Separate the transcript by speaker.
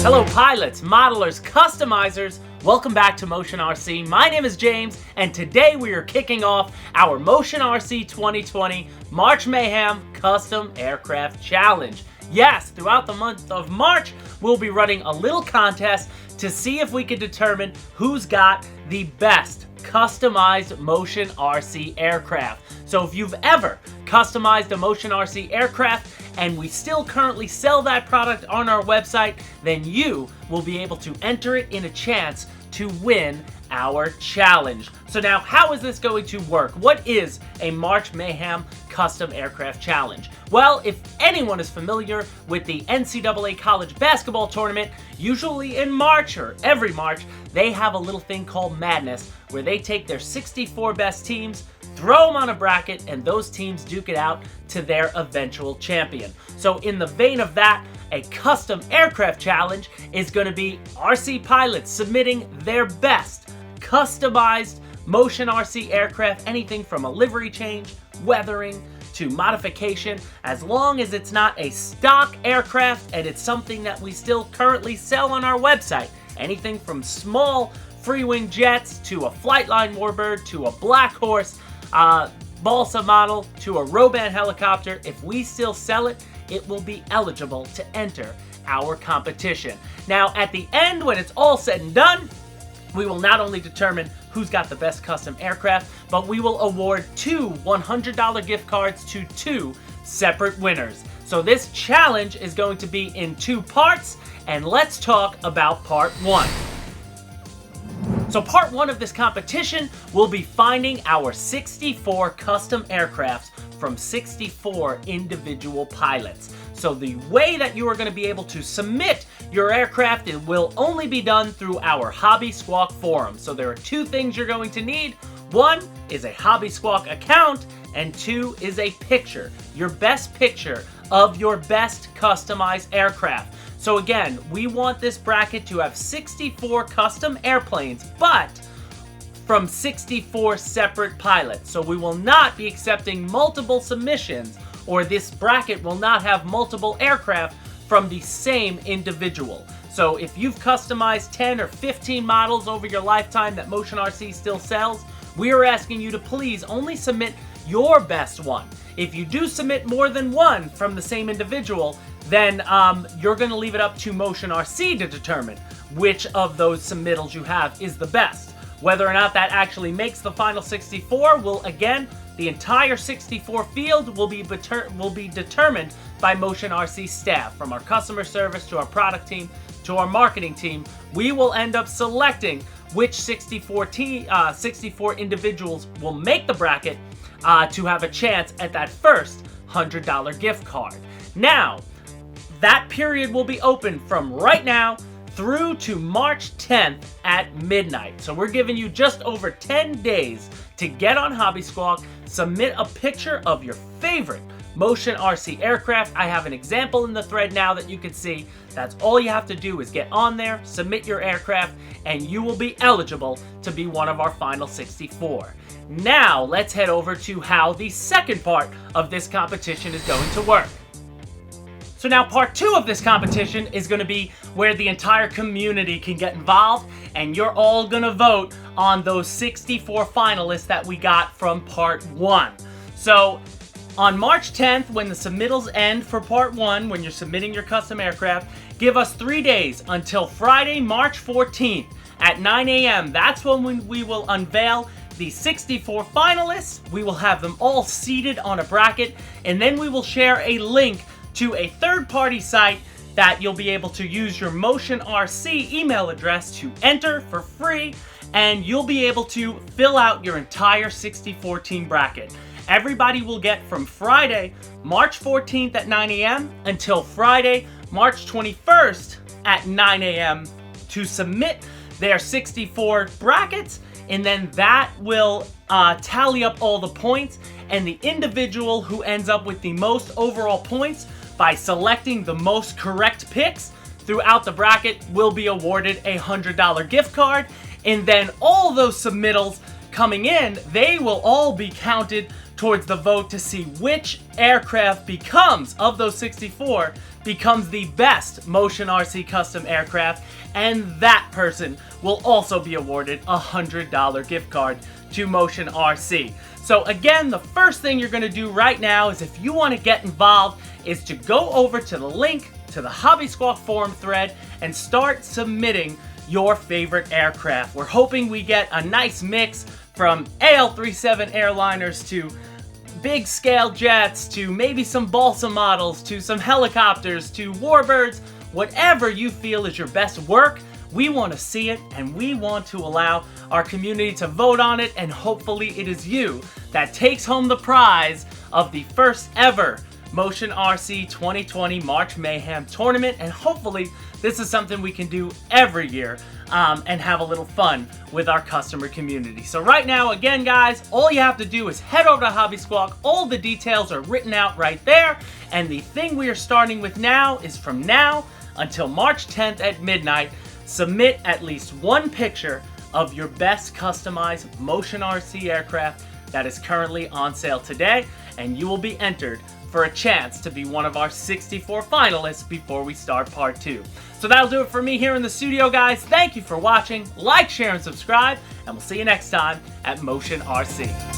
Speaker 1: Hello pilots, modelers, customizers, welcome back to Motion RC. My name is James, and today we are kicking off our Motion RC 2020 March Mayhem Custom Aircraft Challenge. Yes, throughout the month of March, we'll be running a little contest to see if we can determine who's got the best customized Motion RC aircraft. So if you've ever customized a Motion RC aircraft and we still currently sell that product on our website, then you will be able to enter it in a chance to win our challenge. So now, how is this going to work? What is a March Mayhem Custom Aircraft Challenge? Well, if anyone is familiar with the NCAA College Basketball Tournament, usually in March or every March, they have a little thing called Madness, where they take their 64 best teams, throw them on a bracket, and those teams duke it out to their eventual champion. So in the vein of that, a custom aircraft challenge is going to be RC pilots submitting their best customized Motion RC aircraft, anything from a livery change, weathering, to modification, as long as it's not a stock aircraft and it's something that we still currently sell on our website. Anything from small free-wing jets to a Flightline Warbird to a Black Horse balsa model to a Roban helicopter. If we still sell it, it will be eligible to enter our competition. Now, at the end, when it's all said and done, we will not only determine who's got the best custom aircraft, but we will award two $100 gift cards to two separate winners. So this challenge is going to be in two parts, and let's talk about part one. So part one of this competition will be finding our 64 custom aircrafts from 64 individual pilots. So the way that you are going to be able to submit your aircraft, it will only be done through our Hobby Squawk forum. So there are two things you're going to need. One is a Hobby Squawk account, and two is a picture, your best picture of your best customized aircraft. So again, we want this bracket to have 64 custom airplanes, but from 64 separate pilots. So we will not be accepting multiple submissions, or this bracket will not have multiple aircraft from the same individual. So if you've customized 10 or 15 models over your lifetime that Motion RC still sells, we are asking you to please only submit your best one. If you do submit more than one from the same individual, then you're going to leave it up to Motion RC to determine which of those submittals you have is the best. Whether or not that actually makes the final 64 will, again, the entire 64 field will be determined by Motion RC staff. From our customer service to our product team to our marketing team, we will end up selecting which 64 individuals will make the bracket to have a chance at that first $100 gift card. Now, that period will be open from right now through to March 10th at midnight. So we're giving you just over 10 days to get on Hobby Squawk, submit a picture of your favorite Motion RC aircraft. I have an example in the thread now that you can see. That's all you have to do is get on there, submit your aircraft, and you will be eligible to be one of our final 64. Now, let's head over to how the second part of this competition is going to work. So now part two of this competition is going to be where the entire community can get involved, and you're all going to vote on those 64 finalists that we got from part one. So on March 10th, when the submittals end for part one, when you're submitting your custom aircraft, give us 3 days until Friday, March 14th at 9 a.m. That's when we will unveil the 64 finalists. We will have them all seated on a bracket, and then we will share a link to a third-party site that you'll be able to use your Motion RC email address to enter for free, and you'll be able to fill out your entire 64 team bracket. Everybody will get from Friday, March 14th at 9 a.m. until Friday, March 21st at 9 a.m. to submit their 64 brackets, and then that will tally up all the points, and the individual who ends up with the most overall points by selecting the most correct picks throughout the bracket will be awarded a $100 gift card. And then all those submittals coming in, they will all be counted towards the vote to see which aircraft becomes, of those 64, becomes the best Motion RC custom aircraft, and that person will also be awarded a $100 gift card to Motion RC. So again, the first thing you're going to do right now is, if you want to get involved, is to go over to the link to the Hobby Squawk forum thread and start submitting your favorite aircraft. We're hoping we get a nice mix from AL-37 airliners to big scale jets to maybe some balsa models to some helicopters to warbirds. Whatever you feel is your best work, we want to see it, and we want to allow our community to vote on it, and hopefully it is you that takes home the prize of the first ever Motion RC 2020 March Mayhem tournament. And hopefully this is something we can do every year and have a little fun with our customer community. So right now, again guys, all you have to do is head over to Hobby Squawk. All the details are written out right there, and the thing we are starting with now is, from now until March 10th at midnight, submit at least one picture of your best customized Motion RC aircraft that is currently on sale today, and you will be entered for a chance to be one of our 64 finalists before we start part 2. So that'll do it for me here in the studio, guys. Thank you for watching. Like, share, and subscribe, and we'll see you next time at Motion RC.